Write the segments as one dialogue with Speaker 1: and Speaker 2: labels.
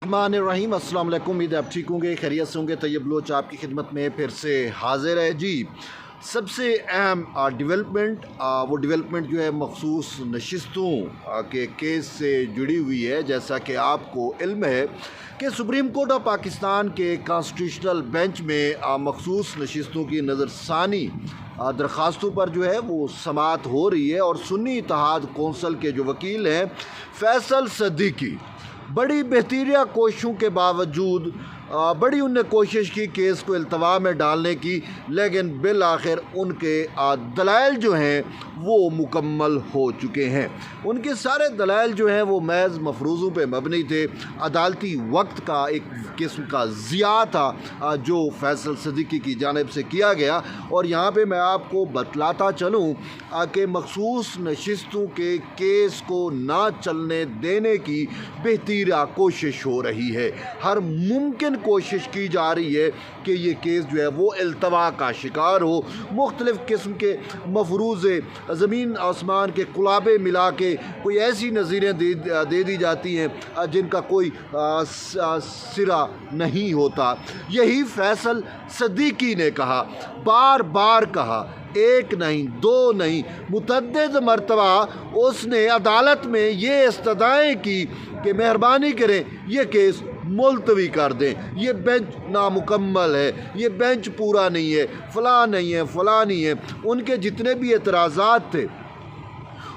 Speaker 1: रहीम अस्सलाम वालेकुम। उम्मीद है आप ठीक होंगे, खैरियत से होंगे। तैयब बलोच आपकी खिदमत में फिर से हाजिर है जी। सबसे अहम डेवलपमेंट वो डेवलपमेंट जो है मखसूस नशिस्तों के केस से जुड़ी हुई है। जैसा कि आपको इल्म है कि सुप्रीम कोर्ट ऑफ पाकिस्तान के कॉन्स्टिट्यूशनल बेंच में मखसूस नशिस्तों की नज़रसानी दरख्वास्तों पर जो है वो समाअत हो रही है। और सुन्नी इत्तेहाद कौंसिल के जो वकील हैं फैसल सदीकी, बड़ी बेहतरीन कोशिशों के बावजूद बड़ी उनने कोशिश की केस को इल्तवा में डालने की, लेकिन बिल आखिर उनके दलाइल जो हैं वो मुकम्मल हो चुके हैं। उनके सारे दलाइल जो हैं वो महज मफरूज़ों पे मबनी थे। अदालती वक्त का एक किस्म का ज़िया था जो फैसल सदीकी की जानिब से किया गया। और यहाँ पे मैं आपको बतलाता चलूँ कि मखसूस नशिस्तों के केस को ना चलने देने की बेहतरीन कोशिश हो रही है। हर मुमकिन कोशिश की जा रही है कि ये केस जो है वो इल्तवा का शिकार हो। मुख्तलिफ़ किस्म के मफरूज़े ज़मीन आसमान के कुलाबे मिला के कोई ऐसी नज़ीरें दे दी जाती हैं जिनका कोई सिरा नहीं होता। यही फैसल सदीकी ने कहा, बार बार कहा, एक नहीं दो नहीं मुतअद्दिद मरतबा उसने अदालत में ये इस्तदाएँ की कि मेहरबानी करें ये केस मुलतवी कर दें, ये बेंच नामुकम्मल है, ये बेंच पूरा नहीं है, फ़लाँ नहीं है, फ़लाँ नहीं है। उनके जितने भी एतराज़ात थे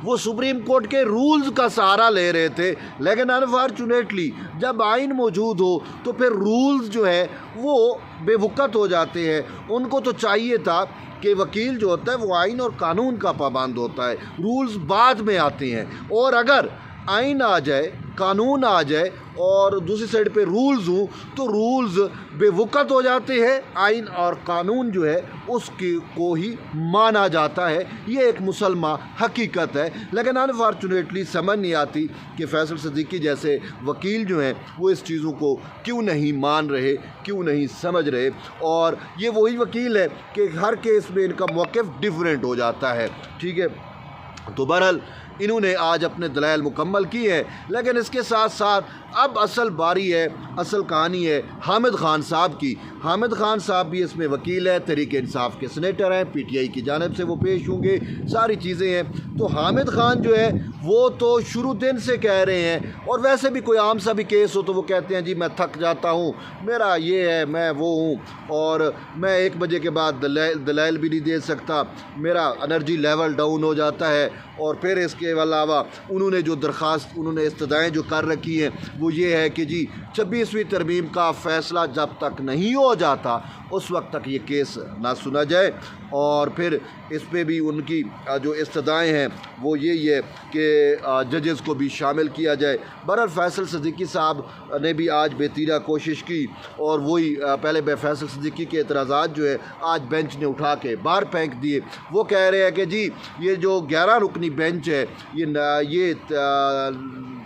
Speaker 1: वो सुप्रीम कोर्ट के रूल्स का सहारा ले रहे थे। लेकिन अनफॉर्चुनेटली जब आइन मौजूद हो तो फिर रूल्स जो है वो बेवक़्त हो जाते हैं। उनको तो चाहिए था कि वकील जो होता है वो आइन और कानून का पाबंद होता है, रूल्स बाद में आते हैं। और अगर आइन आ जाए, कानून आ जाए और दूसरी साइड पे रूल्स हों तो रूल्स बेवक़्त हो जाते हैं। आइन और कानून जो है उसकी को ही माना जाता है। ये एक मुसलमा हकीकत है। लेकिन अनफॉर्चुनेटली समझ नहीं आती कि फैसल सदीकी जैसे वकील जो हैं वो इस चीज़ों को क्यों नहीं मान रहे, क्यों नहीं समझ रहे। और ये वही वकील है कि हर केस में इनका मौक़िफ़ डिफरेंट हो जाता है। ठीक है, तो बहरहाल इन्होंने आज अपने दलाइल मुकम्मल किए हैं। लेकिन इसके साथ साथ अब असल बारी है, असल कहानी है हामिद ख़ान साहब की। हामिद ख़ान साहब भी इसमें वकील है, तहरीक इंसाफ के सेनेटर हैं, PTI की जानिब से वो पेश होंगे, सारी चीज़ें हैं। तो हामिद ख़ान जो है वो तो शुरू दिन से कह रहे हैं, और वैसे भी कोई आम सा भी केस हो तो वो कहते हैं जी मैं थक जाता हूँ, मेरा ये है, मैं वो हूँ, और मैं 1 बजे के बाद दलाइल भी नहीं दे सकता, मेरा एनर्जी लेवल डाउन हो जाता है। और फिर इसके अलावा उन्होंने जो दरख्वास्त, उन्होंने इस्तदाएँ जो कर रखी हैं वो ये है कि जी 26वीं तरमीम का फ़ैसला जब तक नहीं हो जाता उस वक्त तक ये केस ना सुना जाए। और फिर इस पे भी उनकी जो इस्तदाएँ हैं वो यही है कि जजेस को भी शामिल किया जाए। बहरहाल फैसल सदीकी साहब ने भी आज बेतीरा कोशिश की, और वही पहले फैसल सदीकी के एतराज़ात जो है आज बेंच ने उठा के बाहर फेंक दिए। वो कह रहे हैं कि जी ये जो 11 रुकनी बेंच है ये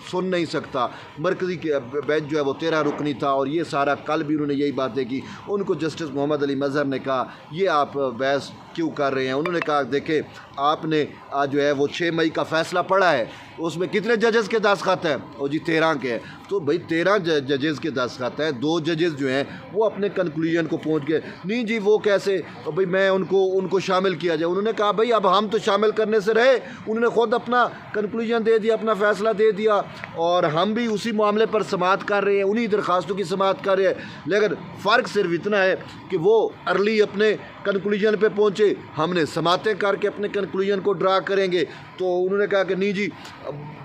Speaker 1: सुन नहीं सकता, मरकज़ी बेंच जो है वो 13 रुकनी था। और ये सारा कल भी उन्होंने यही बातें की। उनको जस्टिस मोहम्मद अली मज़हर ने कहा ये आप बहस क्यों कर रहे हैं। उन्होंने कहा देखें आपने जो है वो 6 मई का फ़ैसला पढ़ा है, उसमें कितने जजेस के दस्तखत हैं? और जी 13 के हैं। तो भाई 13 जजेस के दस्तखत हैं, 2 जजेस जो हैं वो अपने कंक्लूजन को पहुंच गए। नहीं जी वो कैसे, तो भाई मैं उनको शामिल किया जाए। उन्होंने कहा भाई अब हम तो शामिल करने से रहे, उन्होंने ख़ुद अपना कंक्लूजन दे दिया, अपना फ़ैसला दे दिया, और हम भी उसी मामले पर समाअत कर रहे हैं, उन्हीं दरख्वास्तों की समाअत कर रहे हैं। लेकिन फ़र्क सिर्फ इतना है कि वो अर्ली अपने कंक्लूजन पे पहुँचे, हमने समाअतें करके अपने कंक्लूजन को ड्रा करेंगे। तो उन्होंने कहा कि नहीं जी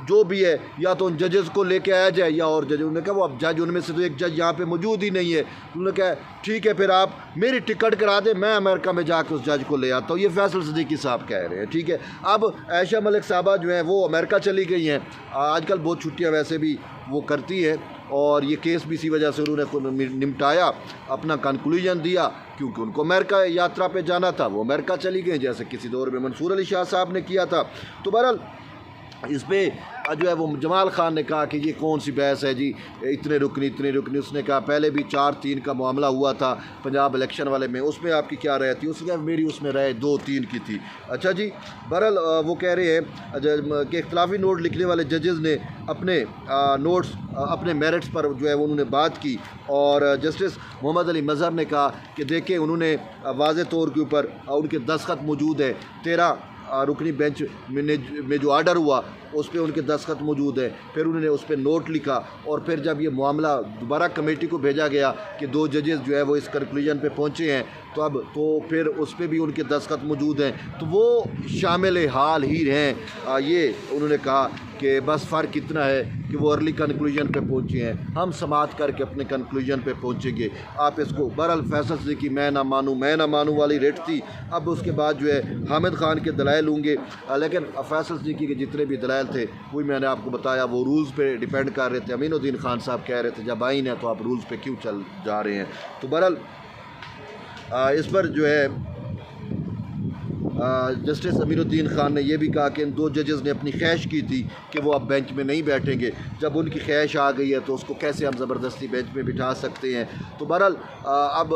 Speaker 1: जो भी है या तो उन जजेस को लेके आया जाए या और जज। उन्होंने कहा वो अब जज उनमें से तो एक जज यहाँ पे मौजूद ही नहीं है। उन्होंने कहा ठीक है फिर आप मेरी टिकट करा दें, मैं अमेरिका में जाकर उस जज को ले आता हूँ। ये फैसल सदीकी साहब कह रहे हैं। ठीक है, अब आयशा मलिक साहबा जो हैं वो अमेरिका चली गई हैं। आजकल बहुत छुट्टियाँ वैसे भी वो करती है, और ये केस भी इसी वजह से उन्होंने निपटाया, अपना कंक्लूजन दिया, क्योंकि उनको अमेरिका यात्रा पे जाना था, वो अमेरिका चली गई, जैसे किसी दौर में मंसूर अली शाह साहब ने किया था। तो बहरहाल اس پہ جو ہے وہ جمال خان نے کہا کہ یہ کون سی بحث ہے جی، اتنے رکنی. اس نے کہا پہلے بھی 4-3 کا معاملہ ہوا تھا پنجاب الیکشن والے میں، اس میں آپ کی کیا رائے تھی؟ اس نے کہا میری اس میں رائے 2-3 کی تھی. اچھا جی، بہرحال وہ کہہ رہے ہیں کہ اختلافی نوٹ لکھنے والے ججز نے اپنے نوٹس اپنے میرٹس پر جو ہے انہوں نے بات کی، اور جسٹس محمد علی مظہر نے کہا کہ دیکھیں انہوں نے واضح طور کے اوپر ان کے دستخط موجود ہے، 13 رکنی بینچ میں جو آرڈر ہوا اس پہ ان کے دستخط موجود ہے. پھر انہوں نے اس پہ نوٹ لکھا، اور پھر جب یہ معاملہ دوبارہ کمیٹی کو بھیجا گیا کہ 2 ججز جو ہے وہ اس کنکلوژن پہ پہنچے ہیں تو پھر اس پہ بھی ان کے دستخط موجود ہیں، تو وہ شامل حال ہی ہیں. یہ انہوں نے کہا کہ بس فرق اتنا ہے کہ وہ ارلی کنکلوژن پہ پہنچے ہیں، ہم سماعت کر کے اپنے کنکلوژن پہ پہنچیں گے. آپ اس کو بہرحال فیصل صدیقی میں نہ مانوں والی ریٹ تھی. اب اس کے بعد جو ہے حامد خان کے دلائل ہوں گے، لیکن فیصل صدیقی کے جتنے بھی دلائل تھے وہی میں نے آپ کو بتایا، وہ رولز پہ ڈیپینڈ کر رہے تھے. امین الدین خان صاحب کہہ رہے تھے جب آئین ہے تو آپ رولز پہ کیوں چل جا رہے ہیں. تو بہرحال اس پر جو ہے جسٹس امین الدین خان نے یہ بھی کہا کہ ان 2 ججز نے اپنی خواہش کی تھی کہ وہ اب بینچ میں نہیں بیٹھیں گے. جب ان کی خواہش آ گئی ہے تو اس کو کیسے ہم زبردستی بینچ میں بٹھا سکتے ہیں. تو بہرحال اب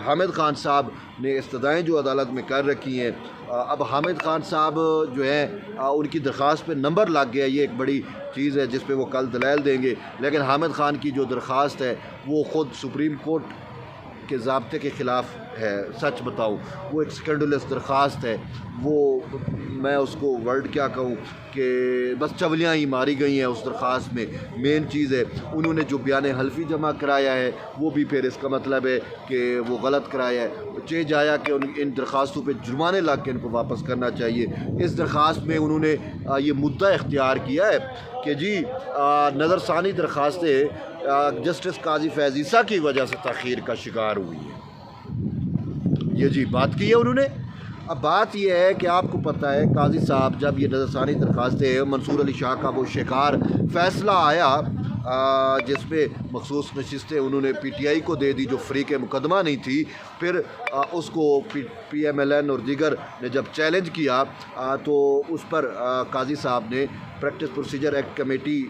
Speaker 1: حامد خان صاحب نے استدعائیں جو عدالت میں کر رکھی ہیں، اب حامد خان صاحب جو ہے ان کی درخواست پہ نمبر لگ گیا. یہ ایک بڑی چیز ہے جس پہ وہ کل دلائل دیں گے، لیکن حامد خان کی جو درخواست ہے وہ خود سپریم کورٹ کے ضابطے کے خلاف ہے. سچ بتاؤں وہ ایک سکینڈلس درخواست ہے، وہ میں اس کو ورڈ کیا کہوں کہ بس چولیاں ہی ماری گئی ہیں اس درخواست میں. مین چیز ہے انہوں نے جو بیان حلفی جمع کرایا ہے وہ بھی پھر اس کا مطلب ہے کہ وہ غلط کرایا ہے. چیج آیا کہ ان درخواستوں پہ جرمانے لگ کے ان کو واپس کرنا چاہیے. اس درخواست میں انہوں نے یہ مدعا اختیار کیا ہے کہ جی نظر ثانی درخواستیں جسٹس قاضی فیض عیسیٰ کی وجہ سے تاخیر کا شکار ہوئی ہے. یہ جی بات کی ہے انہوں نے. اب بات یہ ہے کہ آپ کو پتہ ہے قاضی صاحب جب یہ نظر ثانی درخواستیں منصور علی شاہ کا وہ شکار فیصلہ آیا جس پہ مخصوص نشستیں انہوں نے پی ٹی آئی کو دے دی جو فریق مقدمہ نہیں تھی، پھر اس کو پی ایم ایل این اور دیگر نے جب چیلنج کیا تو اس پر قاضی صاحب نے پریکٹس پروسیجر ایکٹ کمیٹی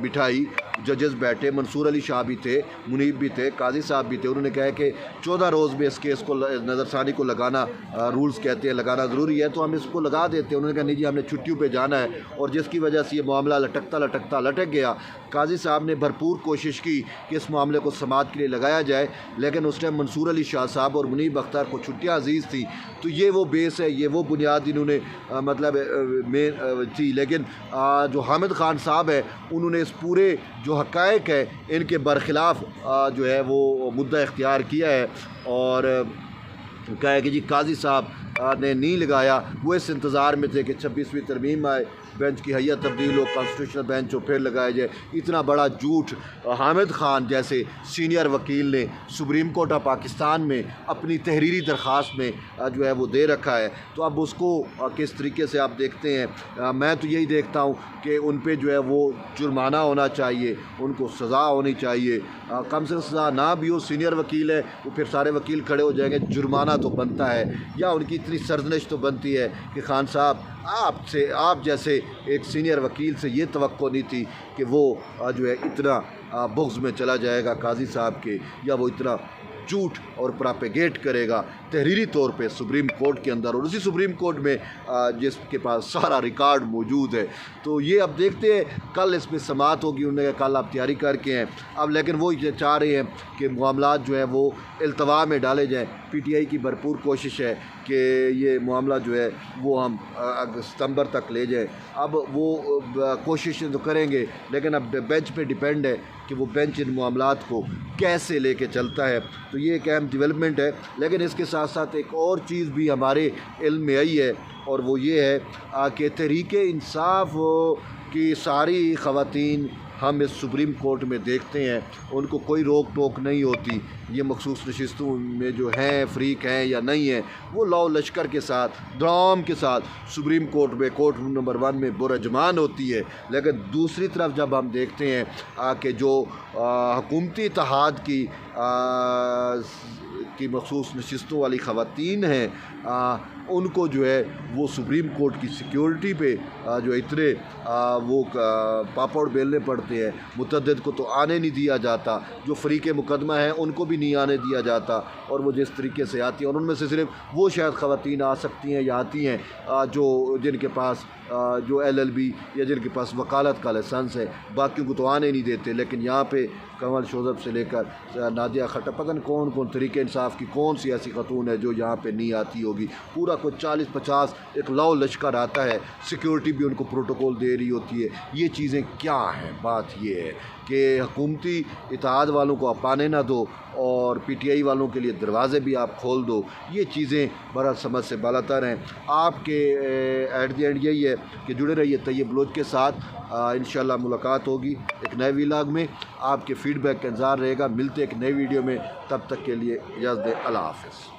Speaker 1: بٹھائی. ججز بیٹھے، منصور علی شاہ بھی تھے، منیب بھی تھے، قاضی صاحب بھی تھے. انہوں نے کہا کہ 14 روز میں اس کیس کو نظر ثانی کو لگانا رولز کہتے ہیں لگانا ضروری ہے، تو ہم اس کو لگا دیتے ہیں. انہوں نے کہا نہیں جی ہم نے چھٹیوں پہ جانا ہے، اور جس کی وجہ سے یہ معاملہ لٹک گیا. قاضی صاحب نے بھرپور کوشش کی کہ اس معاملے کو سماعت کے لیے لگایا جائے، لیکن اس ٹائم منصور علی شاہ صاحب اور منیب اختر کو چھٹیاں عزیز تھی. تو یہ وہ بیس ہے، یہ وہ بنیاد انہوں نے مطلب تھی. لیکن جو حامد خان صاحب ہے انہوں نے اس پورے جو حقائق ہے ان کے برخلاف جو ہے وہ مدعا اختیار کیا ہے، اور کہا ہے کہ جی قاضی صاحب نے نہیں لگایا. وہ اس انتظار میں تھے کہ 26ویں ترمیم آئے، بینچ کی حیت تبدیل ہو، کانسٹیٹیوشنل بینچ ہو، پھر لگایا جائے. اتنا بڑا جھوٹ حامد خان جیسے سینئر وکیل نے سپریم کورٹ آف پاکستان میں اپنی تحریری درخواست میں جو ہے وہ دے رکھا ہے. تو اب اس کو کس طریقے سے آپ دیکھتے ہیں؟ میں تو یہی دیکھتا ہوں کہ ان پہ جو ہے وہ جرمانہ ہونا چاہیے، ان کو سزا ہونی چاہیے. کم سے کم سزا نہ بھی ہو، سینئر وکیل ہے تو پھر سارے وکیل کھڑے ہو جائیں گے، جرمانہ تو بنتا ہے. یا ان کی اتنی سرزنش تو بنتی ہے کہ خان صاحب آپ جیسے ایک سینئر وکیل سے یہ توقع نہیں تھی کہ وہ جو ہے اتنا بغض میں چلا جائے گا قاضی صاحب کے، یا وہ اتنا جھوٹ اور پراپیگیٹ کرے گا تحریری طور پہ سپریم کورٹ کے اندر، اور اسی سپریم کورٹ میں جس کے پاس سارا ریکارڈ موجود ہے. تو یہ اب دیکھتے ہیں کل اس پہ سماعت ہوگی. انہوں نے کل آپ تیاری کر کے ہیں اب، لیکن وہ چاہ رہے ہیں کہ معاملات جو ہے وہ التوا میں ڈالے جائیں. پی ٹی آئی کی بھرپور کوشش ہے کہ یہ معاملہ جو ہے وہ ہم ستمبر تک لے جائیں. اب وہ کوششیں تو کریں گے، لیکن اب بینچ پہ ڈیپینڈ ہے کہ وہ بینچ ان معاملات کو کیسے لے کے چلتا ہے. تو یہ ایک اہم ڈیولپمنٹ ہے. لیکن اس کے ساتھ ساتھ ایک اور چیز بھی ہمارے علم میں آئی ہے، اور وہ یہ ہے کہ تحریک انصاف کی ساری خواتین ہم اس سپریم کورٹ میں دیکھتے ہیں، ان کو کوئی روک ٹوک نہیں ہوتی. یہ مخصوص نشستوں میں جو ہیں فریق ہیں یا نہیں ہیں، وہ لاؤ لشکر کے ساتھ ڈرام کے ساتھ سپریم کورٹ میں کورٹ روم نمبر 1 میں برجمان ہوتی ہے. لیکن دوسری طرف جب ہم دیکھتے ہیں کہ جو حکومتی اتحاد کی की मखसूस नशिस्तों वाली ख़वातीन हैं उनको जो है वो सुप्रीम कोर्ट की सिक्योरिटी पे जो इतने वो पापड़ बेलने पड़ते हैं। मुतअद्दिद को तो आने नहीं दिया जाता, जो फ़रीक़े मुकदमा है उनको भी नहीं आने दिया जाता, और वो जिस तरीके से आती हैं और उनमें से सिर्फ वो शायद ख़वातीन आ सकती हैं या आती हैं जो जिनके पास जो LLB या जिनके पास वकालत का लाइसेंस है, बाकियों को तो आने नहीं देते। लेकिन यहाँ पे कमल शोज़ब से लेकर नादिया खट्टर, पता नहीं कौन कौन तरीके इंसाफ की कौन सी ऐसी खतून है जो यहाँ पे नहीं आती होगी। पूरा कुछ 40-50 एक लाओ लश्कर आता है, सिक्योरिटी भी उनको प्रोटोकॉल दे रही होती है। ये चीज़ें क्या हैं? बात ये है कि हुकूमती इत्तेहाद वालों को आप आने ना दो और PTI वालों के लिए दरवाज़े भी आप खोल दो। ये चीज़ें बड़ा समझ से बालातर हैं। आपके एट द एंड यही है कि जुड़े रहिए तैयब बलोच के साथ। इंशाल्लाह मुलाकात होगी एक नए व्लॉग में। आपके फ़ीडबैक का इंतज़ार रहेगा। मिलते एक नए वीडियो में, तब तक के लिए इजाज़त दें। अल्लाह हाफ़िज़।